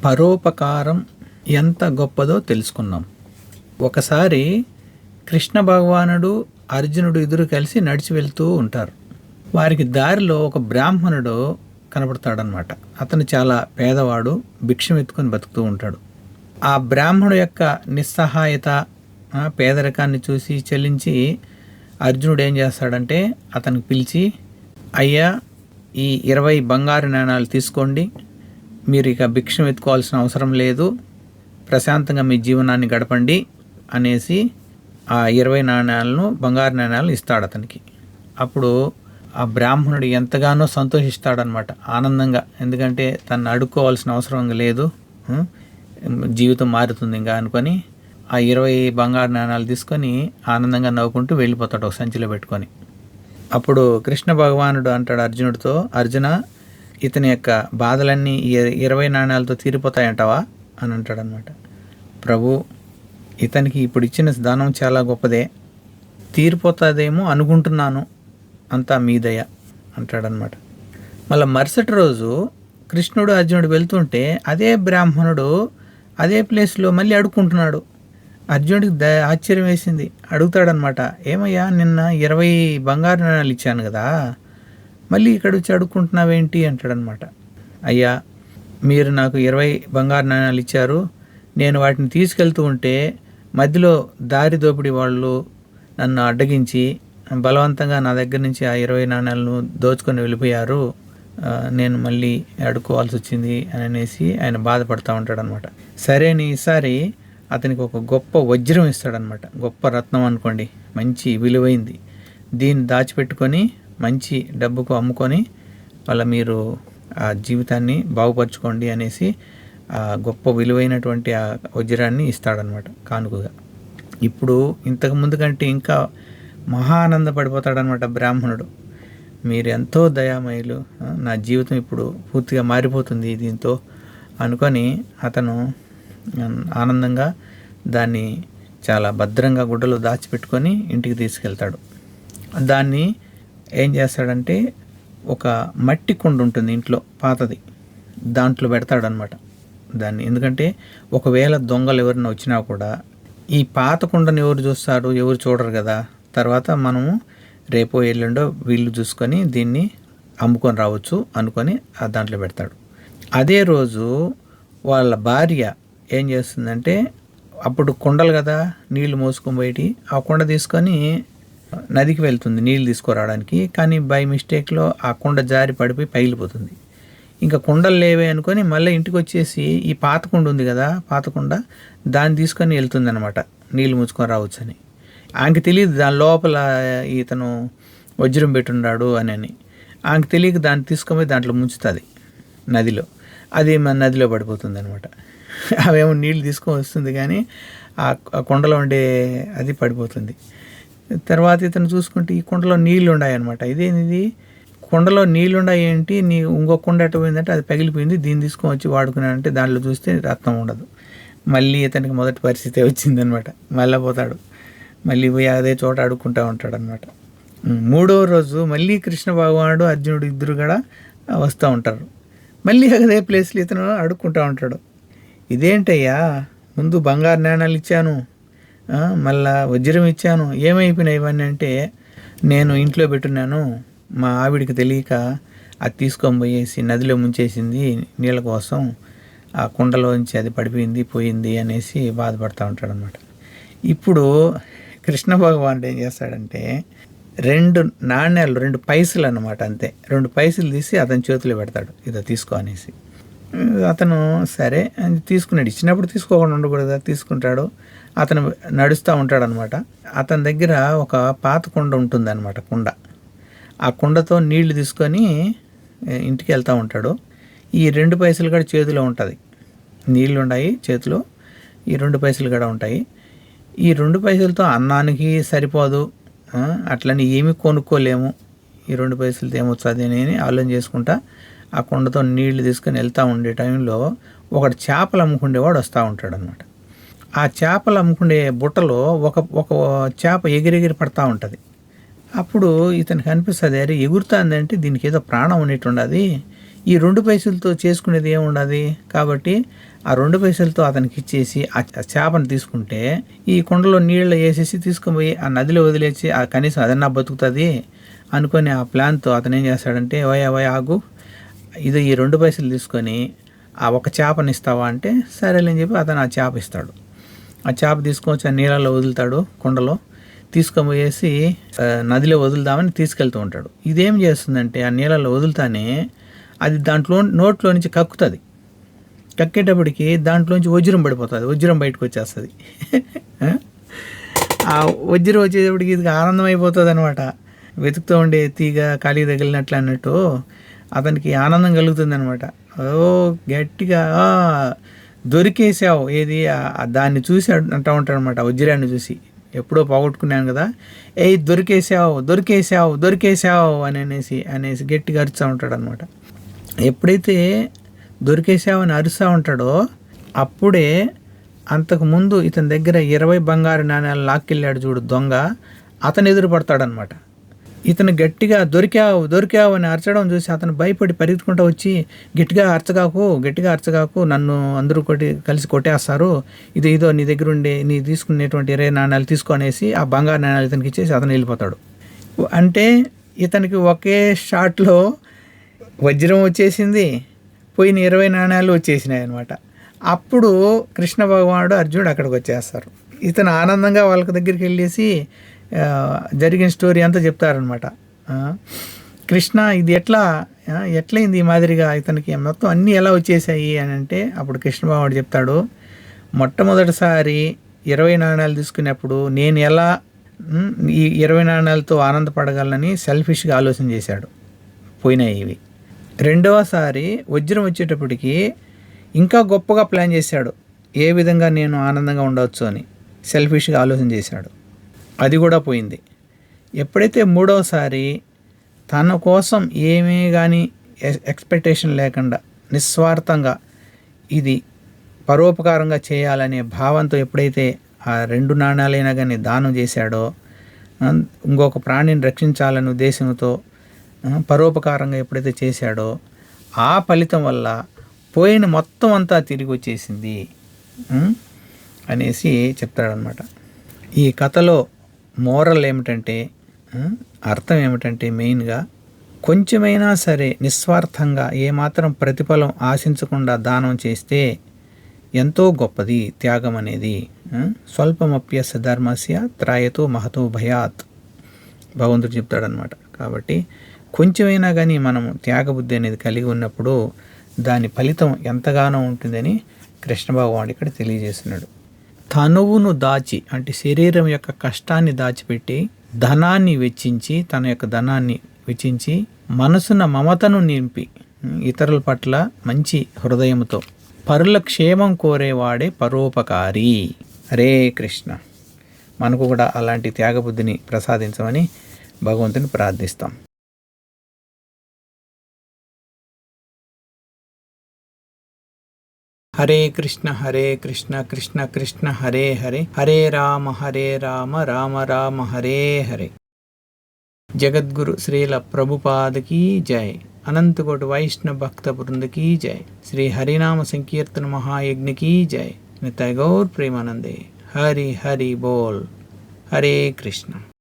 పరోపకారం ఎంత గొప్పదో తెలుసుకున్నాం. ఒకసారి కృష్ణ భగవానుడు అర్జునుడు ఇద్దరు కలిసి నడిచి వెళ్తూ ఉంటారు. వారికి దారిలో ఒక బ్రాహ్మణుడు కనపడతాడనమాట. అతను చాలా పేదవాడు, భిక్షం ఎత్తుకొని బతుకుతూ ఉంటాడు. ఆ బ్రాహ్మణుడు యొక్క నిస్సహాయత, పేదరికాన్ని చూసి చెల్లించి అర్జునుడు ఏం చేస్తాడంటే అతనికి పిలిచి, అయ్యా, ఈ 20 బంగారు నాణాలు తీసుకోండి, మీరు ఇక భిక్షం ఎత్తుకోవాల్సిన అవసరం లేదు, ప్రశాంతంగా మీ జీవనాన్ని గడపండి అనేసి ఆ 20 నాణాలను, బంగారు నాణాలను ఇస్తాడు అతనికి. అప్పుడు ఆ బ్రాహ్మణుడు ఎంతగానో సంతోషిస్తాడనమాట, ఆనందంగా. ఎందుకంటే తను అడుక్కోవాల్సిన అవసరం లేదు, జీవితం మారుతుంది ఇంకా అనుకొని ఆ 20 బంగారు నాణాలు తీసుకొని ఆనందంగా నవ్వుకుంటూ వెళ్ళిపోతాడు ఒక సంచిలో పెట్టుకొని. అప్పుడు కృష్ణ భగవానుడు అంటాడు అర్జునుడితో, అర్జున, ఇతని యొక్క బాధలన్నీ 20 నాణాలతో తీరిపోతాయంటావా అని అంటాడనమాట. ప్రభు, ఇతనికి ఇప్పుడు ఇచ్చిన దానం చాలా గొప్పదే, తీరిపోతుందేమో అనుకుంటున్నాను, అంతా మీ దయ అంటాడనమాట. మళ్ళీ మరుసటి రోజు కృష్ణుడు అర్జునుడు వెళ్తుంటే అదే బ్రాహ్మణుడు అదే ప్లేస్లో మళ్ళీ అడుక్కుంటున్నాడు. అర్జునుడికి ఆశ్చర్యం వేసింది. అడుగుతాడనమాట, ఏమయ్యా, నిన్న 20 బంగారు నాణాలు ఇచ్చాను కదా, మళ్ళీ ఇక్కడ వచ్చి అడుక్కుంటున్నావేంటి అంటాడనమాట. అయ్యా, మీరు నాకు 20 బంగారు నాణాలు ఇచ్చారు, నేను వాటిని తీసుకెళ్తూ ఉంటే మధ్యలో దారి దోపిడీ వాళ్ళు నన్ను అడ్డగించి బలవంతంగా నా దగ్గర నుంచి ఆ 20 నాణాలను దోచుకొని వెళ్ళిపోయారు, నేను మళ్ళీ అడుక్కోవాల్సి వచ్చింది అనేసి ఆయన బాధపడుతూ ఉంటాడనమాట. సరే, ఈసారి అతనికి ఒక గొప్ప వజ్రం ఇస్తాడనమాట. గొప్ప రత్నం అనుకోండి, మంచి విలువైంది. దీన్ని దాచిపెట్టుకొని మంచి డబ్బుకు అమ్ముకొని వాళ్ళ మీరు ఆ జీవితాన్ని బాగుపరచుకోండి అనేసి ఆ గొప్ప విలువైనటువంటి ఆ వజ్రాన్ని ఇస్తాడనమాట కానుకగా. ఇప్పుడు ఇంతకుముందు కంటే ఇంకా మహా ఆనందపడిపోతాడనమాట బ్రాహ్మణుడు. మీరు ఎంతో దయామయులు, నా జీవితం ఇప్పుడు పూర్తిగా మారిపోతుంది దీంతో అనుకొని అతను ఆనందంగా దాన్ని చాలా భద్రంగా గుడ్డలో దాచిపెట్టుకొని ఇంటికి తీసుకెళ్తాడు. దాన్ని ఏం చేస్తాడంటే ఒక మట్టి కుండ ఉంటుంది ఇంట్లో, పాతది, దాంట్లో పెడతాడనమాట దాన్ని. ఎందుకంటే ఒకవేళ దొంగలు ఎవరైనా వచ్చినా కూడా ఈ పాత కుండను ఎవరు చూస్తారు, ఎవరు చూడరు కదా. తర్వాత మనము రేపో ఎల్లుండో వీళ్ళు చూసుకొని దీన్ని అమ్ముకొని రావచ్చు అనుకొని ఆ దాంట్లో పెడతాడు. అదే రోజు వాళ్ళ భార్య ఏం చేస్తుందంటే, అప్పుడు కుండలు కదా నీళ్లు మోసుకొని పోయి, ఆ కుండ తీసుకొని నదికి వెళ్తుంది నీళ్ళు తీసుకురావడానికి. కానీ బై మిస్టేక్లో ఆ కుండ జారి పడిపోయి పగిలిపోతుంది. ఇంకా కుండలు లేవే అనుకొని మళ్ళీ ఇంటికి వచ్చేసి ఈ పాత కుండ ఉంది కదా, పాత కుండ, దాన్ని తీసుకొని వెళ్తుంది అనమాట నీళ్ళు ముంచుకొని రావచ్చు అని. ఆమెకి తెలియదు దాని లోపల ఇతను వజ్రం పెట్టున్నాడు అని. ఆమెకి తెలియక దాన్ని తీసుకొని దాంట్లో ముంచుతుంది నదిలో. అది మన నదిలో పడిపోతుంది అనమాట. అవేమో నీళ్ళు తీసుకొని వస్తుంది కానీ ఆ కుండలో ఉండే అది పడిపోతుంది. తర్వాత ఇతను చూసుకుంటే ఈ కుండలో నీళ్ళు ఉన్నాయన్నమాట. ఇదేంది, కుండలో నీళ్ళు ఉన్నాయి ఏంటి, ఇంకో కుండ ఎట్ట పోయిందంటే అది పగిలిపోయింది, దీన్ని తీసుకొని వచ్చి వాడుకున్నాడంటే దాంట్లో చూస్తే రత్నం ఉండదు. మళ్ళీ ఇతనికి మొదటి పరిస్థితి వచ్చిందనమాట. మళ్ళీ పోతాడు, మళ్ళీ పోయి అదే చోట అడుక్కుంటూ ఉంటాడు అనమాట. 3వ రోజు మళ్ళీ కృష్ణ భగవానుడు అర్జునుడు ఇద్దరు కూడా వస్తూ ఉంటారు. మళ్ళీ అదే ప్లేస్లో ఇతను అడుక్కుంటూ ఉంటాడు. ఇదేంటయ్యా, ముందు బంగారు నాణాలు ఇచ్చాను, మళ్ళా వజ్రం ఇచ్చాను, ఏమైపోయినాయి ఇవన్నీ అంటే, నేను ఇంట్లో పెట్టున్నాను, మా ఆవిడికి తెలియక అది తీసుకొని పోయేసి నదిలో ముంచేసింది నీళ్ళ కోసం, ఆ కుండలోంచి అది పడిపోయింది పోయింది అనేసి బాధపడుతూ ఉంటాడు అనమాట. ఇప్పుడు కృష్ణ భగవానుడు ఏం చేస్తాడంటే 2 నాణ్యాలు, 2 పైసలు అన్నమాట, అంతే 2 పైసలు తీసి అతని చేతిలో పెడతాడు, ఇదో తీసుకో అనేసి. అతను సరే అని తీసుకున్నాడు. ఇచ్చినప్పుడు తీసుకోకుండా ఉండకూడదు, తీసుకుంటాడు. అతను నడుస్తూ ఉంటాడు అనమాట. అతని దగ్గర ఒక పాత కుండ ఉంటుంది అనమాట, కుండ. ఆ కుండతో నీళ్లు తీసుకొని ఇంటికి వెళ్తూ ఉంటాడు. ఈ 2 పైసలు కూడా చేతిలో ఉంటుంది, నీళ్ళు ఉన్నాయి చేతిలో, ఈ 2 పైసలు కూడా ఉంటాయి. ఈ 2 పైసలతో అన్నానికి సరిపోదు, అట్లని ఏమీ కొనుక్కోలేము, ఈ 2 పైసలతో ఏమొస్తుంది అని ఆలోచన చేసుకుంటా ఆ కుండతో నీళ్లు తీసుకొని వెళ్తూ ఉండే టైంలో ఒకటి చేపలు అమ్ముకునేవాడు వస్తూ ఉంటాడు అనమాట. ఆ చేపలు అమ్ముకునే బుట్టలో ఒక చేప ఎగిరెగిరి పడతా ఉంటుంది. అప్పుడు ఇతనికి అనిపిస్తుంది, అరే ఎగురుతుందంటే దీనికి ఏదో ప్రాణం ఉన్నట్టు ఉండదు, ఈ 2 పైసలతో చేసుకునేది ఏముండదు కాబట్టి ఆ 2 పైసలతో అతనికి ఇచ్చేసి ఆ చేపను తీసుకుంటే ఈ కుండలో నీళ్ళు వేసేసి తీసుకొని పోయి ఆ నదిలో వదిలేసి ఆ కనీసం అదన్నా బతుకుతుంది అనుకొని ఆ ప్లాన్తో అతను ఏం చేస్తాడంటే ఓయ్ ఆగు, ఇది ఈ 2 పైసలు తీసుకొని ఆ ఒక చేపని ఇస్తావా అంటే సరేలేని చెప్పి అతను ఆ చేప ఇస్తాడు. ఆ చేప తీసుకొచ్చి ఆ నీళ్ళలో వదులుతాడు, కుండలో తీసుకొని పోయేసి నదిలో వదులుదామని తీసుకెళ్తూ ఉంటాడు. ఇదేం చేస్తుందంటే ఆ నీళ్ళలో వదులుతానే అది నోట్లో నుంచి కక్కుతుంది. కక్కేటప్పటికి దాంట్లోంచి వజ్రం పడిపోతుంది, వజ్రం బయటకు వచ్చేస్తుంది. ఆ వజ్రం వచ్చేటప్పటికి ఇది ఆనందం అయిపోతుంది అనమాట. వెతుకుతూ ఉండే తీగ ఖాళీ తగిలినట్లు అన్నట్టు అతనికి ఆనందం కలుగుతుంది అనమాట. ఓ గట్టిగా దొరికేసావు, ఏది దాన్ని చూసి అంటూ ఉంటాడు అనమాట, వజ్రాన్ని చూసి. ఎప్పుడో పోగొట్టుకున్నాను కదా, దొరికేసావు అనేసి గట్టిగా అరుస్తూ ఉంటాడు అనమాట. ఎప్పుడైతే దొరికేసావని అరుస్తూ ఉంటాడో అప్పుడే అంతకుముందు ఇతని దగ్గర 20 బంగారు నాణ్యాలు లాక్కెళ్ళాడు చూడు దొంగ, అతను ఎదురు పడతాడనమాట. ఇతను గట్టిగా దొరికావు అని అరచడం చూసి అతను భయపడి పరిగెత్తుకుంటూ వచ్చి గట్టిగా అరచగాకు, నన్ను అందరూ కలిసి కొట్టేస్తారు, ఇదో నీ దగ్గర ఉండే నీ తీసుకునేటువంటి 20 నాణ్యాలు తీసుకొనేసి ఆ బంగారు నాణ్యాలు ఇతనికి ఇచ్చేసి అతను వెళ్ళిపోతాడు. అంటే ఇతనికి ఒకే షాట్లో వజ్రం వచ్చేసింది, పోయిన 20 నాణ్యాలు వచ్చేసినాయి అనమాట. అప్పుడు కృష్ణ భగవానుడు అర్జునుడు అక్కడికి వచ్చేస్తారు. ఇతను ఆనందంగా వాళ్ళ దగ్గరికి వెళ్ళేసి జరిగిన స్టోరీ అంతా చెప్తారనమాట. కృష్ణ ఇది ఎట్లయింది ఈ మాదిరిగా ఇతనికి మొత్తం అన్నీ ఎలా వచ్చేసాయి అని అంటే అప్పుడు కృష్ణ భగవానుడు చెప్తాడు, మొట్టమొదటిసారి 20 నాణ్యాలు తీసుకునేప్పుడు నేను ఎలా ఈ 20 నాణ్యాలతో ఆనందపడగలనని సెల్ఫిష్గా ఆలోచన చేశాడు, పోయినాయి ఇవి. రెండవసారి వజ్రం వచ్చేటప్పటికి ఇంకా గొప్పగా ప్లాన్ చేశాడు, ఏ విధంగా నేను ఆనందంగా ఉండవచ్చు అని సెల్ఫిష్గా ఆలోచన చేశాడు, అది కూడా పోయింది. ఎప్పుడైతే మూడవసారి తన కోసం ఏమీ కానీ ఎక్స్పెక్టేషన్ లేకుండా నిస్వార్థంగా ఇది పరోపకారంగా చేయాలనే భావంతో ఎప్పుడైతే ఆ 2 నాణ్యాలైనా కానీ దానం చేశాడో, ఇంకొక ప్రాణిని రక్షించాలనే ఉద్దేశంతో పరోపకారంగా ఎప్పుడైతే చేశాడో ఆ ఫలితం వల్ల పోయిన మొత్తం అంతా తిరిగి వచ్చేసింది అనేసి చెప్తాడనమాట. ఈ కథలో మోరల్ ఏమిటంటే, అర్థం ఏమిటంటే మెయిన్గా కొంచెమైనా సరే నిస్వార్థంగా ఏమాత్రం ప్రతిఫలం ఆశించకుండా దానం చేస్తే ఎంతో గొప్పది త్యాగం అనేది. స్వల్పమప్యస్య ధర్మస్య త్రాయతో మహతో భయాత్ భగవంతుడు చెప్తాడనమాట. కాబట్టి కొంచెమైనా కానీ మనం త్యాగబుద్ధి అనేది కలిగి ఉన్నప్పుడు దాని ఫలితం ఎంతగానో ఉంటుందని కృష్ణ భగవానుడు ఇక్కడ తెలియజేస్తున్నాడు. తనువును దాచి అంటే శరీరం యొక్క కష్టాన్ని దాచిపెట్టి ధనాన్ని వెచ్చించి తన యొక్క ధనాన్ని వెచ్చించి మనసున మమతను నింపి ఇతరుల పట్ల మంచి హృదయంతో పరుల క్షేమం కోరేవాడే పరోపకారి. హరే కృష్ణ. మనకు కూడా అలాంటి త్యాగబుద్ధిని ప్రసాదించమని భగవంతుని ప్రార్థిస్తాం. హరే కృష్ణ కృష్ణ కృష్ణ హరే హరే, హరే రామ రామ రామ హరే హరే. జగద్గురు శ్రీల ప్రభుపాదకి జై. అనంతకోటి వైష్ణవ భక్త బృందకి జై. శ్రీ హరినామ సంకీర్తన మహాయజ్ఞకి జై. నితాయ్ గౌర్ ప్రేమానందే. హరి హరి బోల్. హరే కృష్ణ.